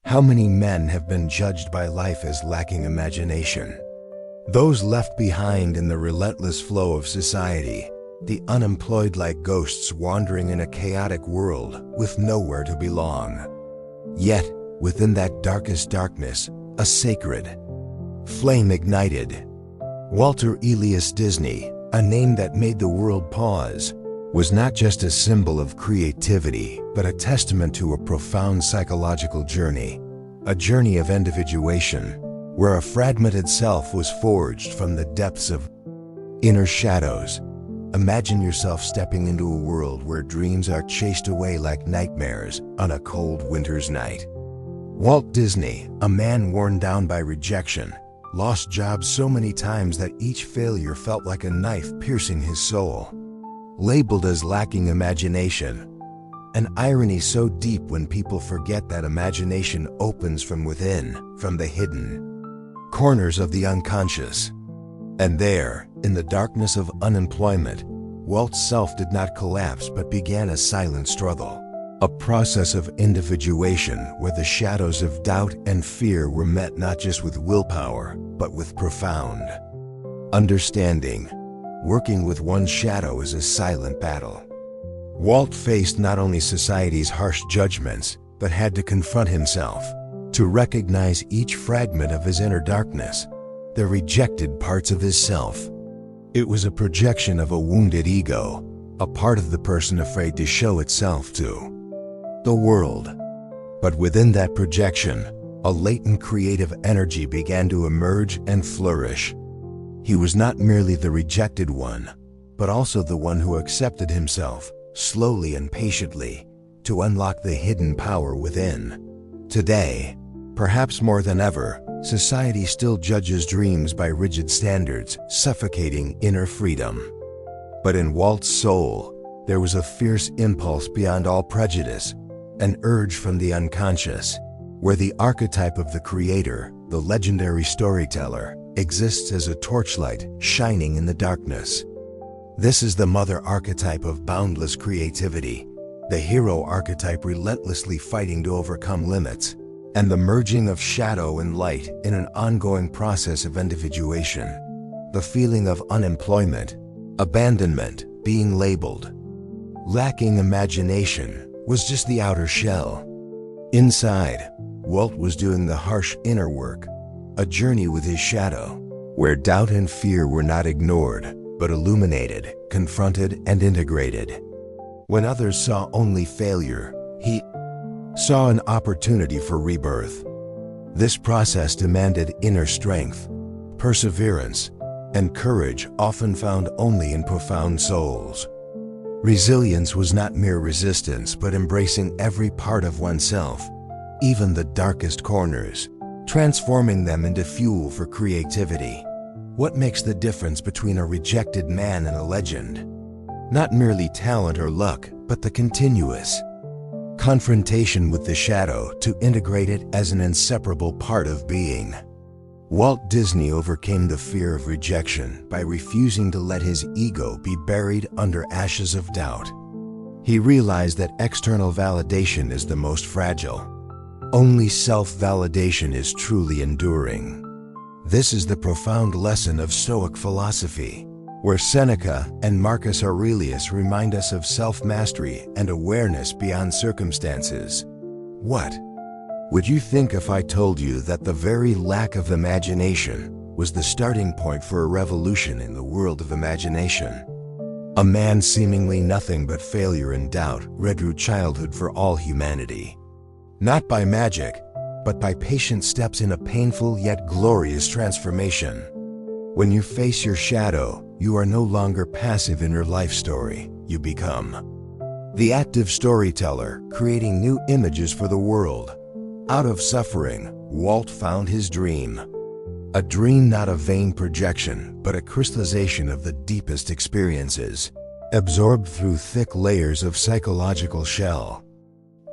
How many men have been judged by life as lacking imagination? Those left behind in the relentless flow of society, the unemployed like ghosts wandering in a chaotic world with nowhere to belong. Yet, within that darkest darkness, a sacred flame ignited. Walter Elias Disney, a name that made the world pause, was not just a symbol of creativity, but a testament to a profound psychological journey, a journey of individuation, where a fragmented self was forged from the depths of inner shadows. Imagine yourself stepping into a world where dreams are chased away like nightmares on a cold winter's night. Walt Disney, a man worn down by rejection, lost jobs so many times that each failure felt like a knife piercing his soul. Labeled as lacking imagination, an irony so deep when people forget that imagination opens from within, from the hidden corners of the unconscious. And there, in the darkness of unemployment, Walt's self did not collapse but began a silent struggle, a process of individuation where the shadows of doubt and fear were met not just with willpower, but with profound understanding. Working with one's shadow is a silent battle. Walt faced not only society's harsh judgments, but had to confront himself, to recognize each fragment of his inner darkness, the rejected parts of his self. It was a projection of a wounded ego, a part of the person afraid to show itself to the world. But within that projection, a latent creative energy began to emerge and flourish. He was not merely the rejected one, but also the one who accepted himself, slowly and patiently, to unlock the hidden power within. Today, perhaps more than ever, society still judges dreams by rigid standards, suffocating inner freedom. But in Walt's soul, there was a fierce impulse beyond all prejudice, an urge from the unconscious, where the archetype of the creator, the legendary storyteller, exists as a torchlight shining in the darkness. This is the mother archetype of boundless creativity, the hero archetype relentlessly fighting to overcome limits, and the merging of shadow and light in an ongoing process of individuation. The feeling of unemployment, abandonment, being labeled lacking imagination was just the outer shell. Inside, Walt was doing the harsh inner work, a journey with his shadow, where doubt and fear were not ignored, but illuminated, confronted, and integrated. When others saw only failure, he saw an opportunity for rebirth. This process demanded inner strength, perseverance, and courage often found only in profound souls. Resilience was not mere resistance, but embracing every part of oneself, even the darkest corners, transforming them into fuel for creativity. What makes the difference between a rejected man and a legend? Not merely talent or luck, but the continuous confrontation with the shadow to integrate it as an inseparable part of being. Walt Disney overcame the fear of rejection by refusing to let his ego be buried under ashes of doubt. He realized that external validation is the most fragile. Only self-validation is truly enduring. This is the profound lesson of Stoic philosophy, where Seneca and Marcus Aurelius remind us of self-mastery and awareness beyond circumstances. What would you think if I told you that the very lack of imagination was the starting point for a revolution in the world of imagination? A man seemingly nothing but failure and doubt redrew childhood for all humanity. Not by magic, but by patient steps in a painful yet glorious transformation. When you face your shadow, you are no longer passive in your life story. You become the active storyteller, creating new images for the world. Out of suffering, Walt found his dream. A dream not a vain projection, but a crystallization of the deepest experiences, absorbed through thick layers of psychological shell.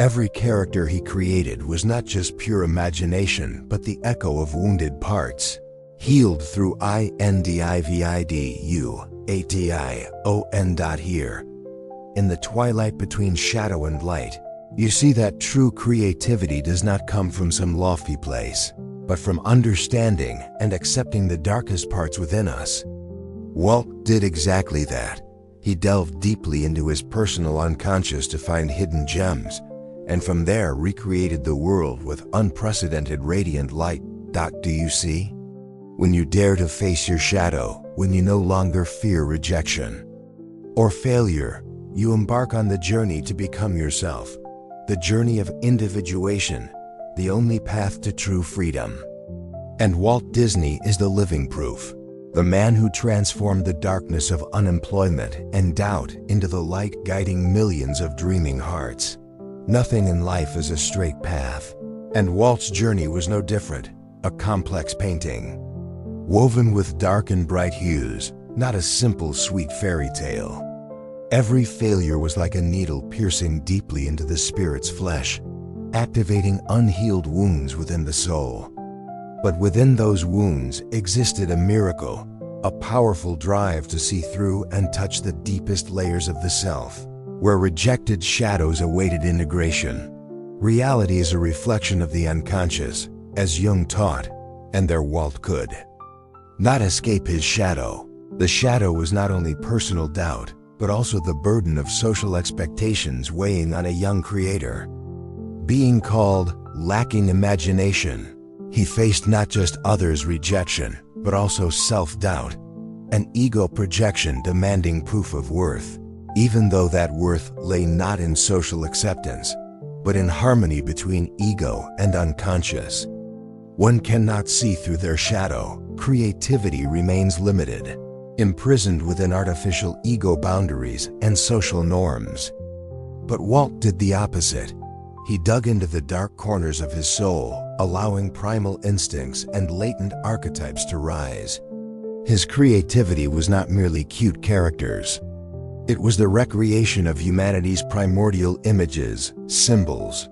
Every character he created was not just pure imagination, but the echo of wounded parts, healed through individuation. Here, in the twilight between shadow and light, You see that true creativity does not come from some lofty place, but from understanding and accepting the darkest parts within us. Walt did exactly that. He delved deeply into his personal unconscious to find hidden gems, and from there recreated the world with unprecedented radiant light. Do you see? When you dare to face your shadow, when you no longer fear rejection or failure, you embark on the journey to become yourself, the journey of individuation, the only path to true freedom. And Walt Disney is the living proof, the man who transformed the darkness of unemployment and doubt into the light guiding millions of dreaming hearts. Nothing in life is a straight path, and Walt's journey was no different, a complex painting, woven with dark and bright hues, not a simple sweet fairy tale. Every failure was like a needle piercing deeply into the spirit's flesh, activating unhealed wounds within the soul. But within those wounds existed a miracle, a powerful drive to see through and touch the deepest layers of the self, where rejected shadows awaited integration. Reality is a reflection of the unconscious, as Jung taught, and there Walt could not escape his shadow. The shadow was not only personal doubt, but also the burden of social expectations weighing on a young creator. Being called lacking imagination, he faced not just others' rejection, but also self-doubt, an ego projection demanding proof of worth, even though that worth lay not in social acceptance, but in harmony between ego and unconscious. One cannot see through their shadow. Creativity remains limited, imprisoned within artificial ego boundaries and social norms. But Walt did the opposite. He dug into the dark corners of his soul, allowing primal instincts and latent archetypes to rise. His creativity was not merely cute characters. It was the recreation of humanity's primordial images, symbols,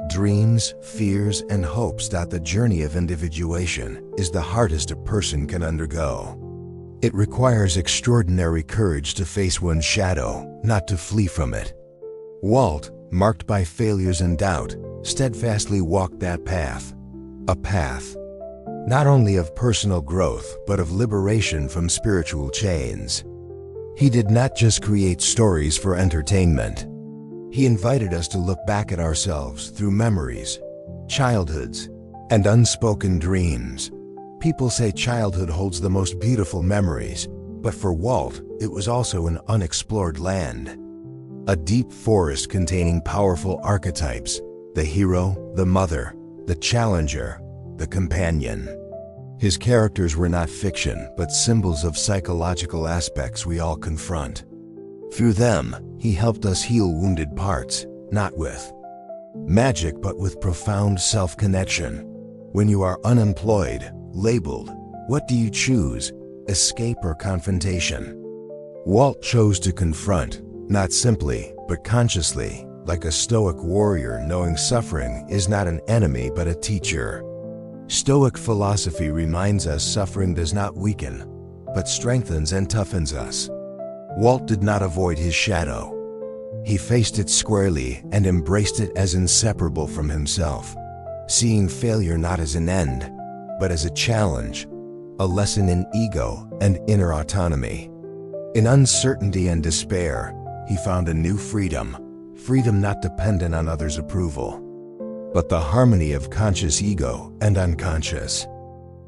dreams, fears, and hopes. The journey of individuation is the hardest a person can undergo. It requires extraordinary courage to face one's shadow, not to flee from it. Walt, marked by failures and doubt, steadfastly walked that path. A path not only of personal growth, but of liberation from spiritual chains. He did not just create stories for entertainment. He invited us to look back at ourselves through memories, childhoods, and unspoken dreams. People say childhood holds the most beautiful memories, but for Walt, it was also an unexplored land. A deep forest containing powerful archetypes: the hero, the mother, the challenger, the companion. His characters were not fiction, but symbols of psychological aspects we all confront. Through them, he helped us heal wounded parts, not with magic but with profound self-connection. When you are unemployed, labeled, what do you choose? Escape or confrontation? Walt chose to confront, not simply, but consciously, like a stoic warrior knowing suffering is not an enemy but a teacher. Stoic philosophy reminds us suffering does not weaken, but strengthens and toughens us. Walt did not avoid his shadow. He faced it squarely and embraced it as inseparable from himself, seeing failure not as an end, but as a challenge, a lesson in ego and inner autonomy. In uncertainty and despair, he found a new freedom not dependent on others' approval, but the harmony of conscious ego and unconscious.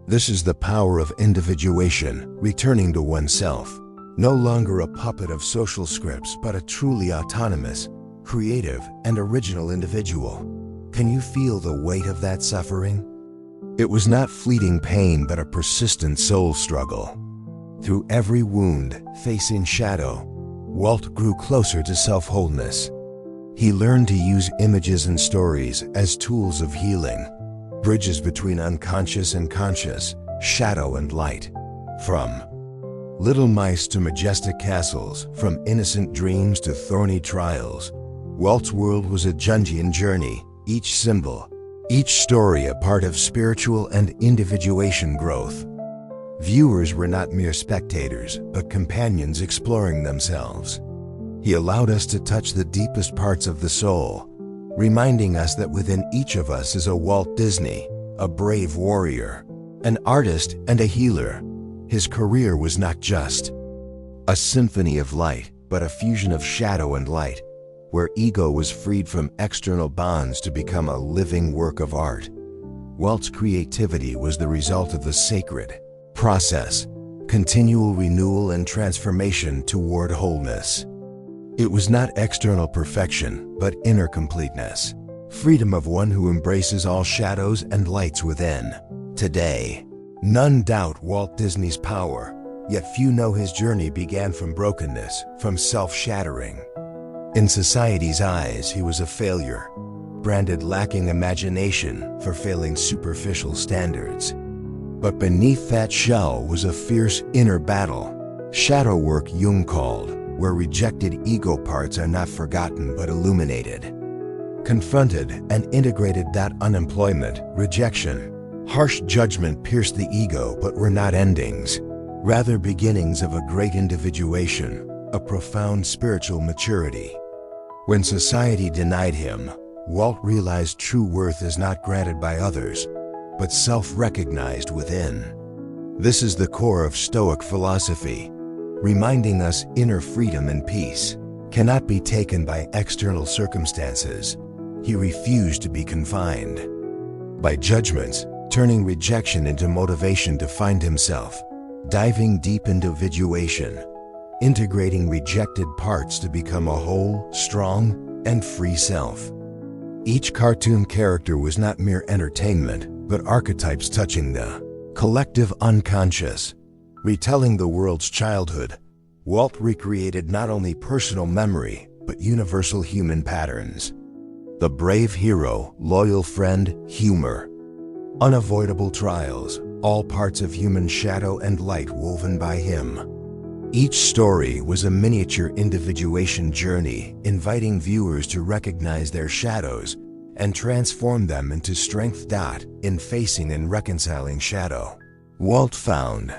This is the power of individuation, returning to oneself, no longer a puppet of social scripts, but a truly autonomous, creative, and original individual. Can you feel the weight of that suffering? It was not fleeting pain, but a persistent soul struggle. Through every wound, facing shadow, Walt grew closer to self-wholeness. He learned to use images and stories as tools of healing, bridges between unconscious and conscious, shadow and light. From little mice to majestic castles, from innocent dreams to thorny trials, Walt's world was a Jungian journey, each symbol, each story a part of spiritual and individuation growth. Viewers were not mere spectators, but companions exploring themselves. He allowed us to touch the deepest parts of the soul, reminding us that within each of us is a Walt Disney, a brave warrior, an artist, and a healer. His career was not just a symphony of light, but a fusion of shadow and light, where ego was freed from external bonds to become a living work of art. Walt's creativity was the result of the sacred process, continual renewal and transformation toward wholeness. It was not external perfection, but inner completeness, freedom of one who embraces all shadows and lights within. Today, none doubt Walt Disney's power, yet few know his journey began from brokenness, from self-shattering. In society's eyes, he was a failure, branded lacking imagination for failing superficial standards. But beneath that shell was a fierce inner battle, shadow work Jung called, where rejected ego parts are not forgotten but illuminated. Confronted and integrated that unemployment, rejection, harsh judgment pierced the ego but were not endings, rather beginnings of a great individuation, a profound spiritual maturity. When society denied him, Walt realized true worth is not granted by others, but self-recognized within. This is the core of Stoic philosophy, reminding us inner freedom and peace cannot be taken by external circumstances. He refused to be confined by judgments, turning rejection into motivation to find himself, diving deep into individuation, integrating rejected parts to become a whole, strong, and free self. Each cartoon character was not mere entertainment, but archetypes touching the collective unconscious. Retelling the world's childhood, Walt recreated not only personal memory, but universal human patterns. The brave hero, loyal friend, humor, unavoidable trials, all parts of human shadow and light woven by him. Each story was a miniature individuation journey, inviting viewers to recognize their shadows and transform them into strength. In facing and reconciling shadow, Walt found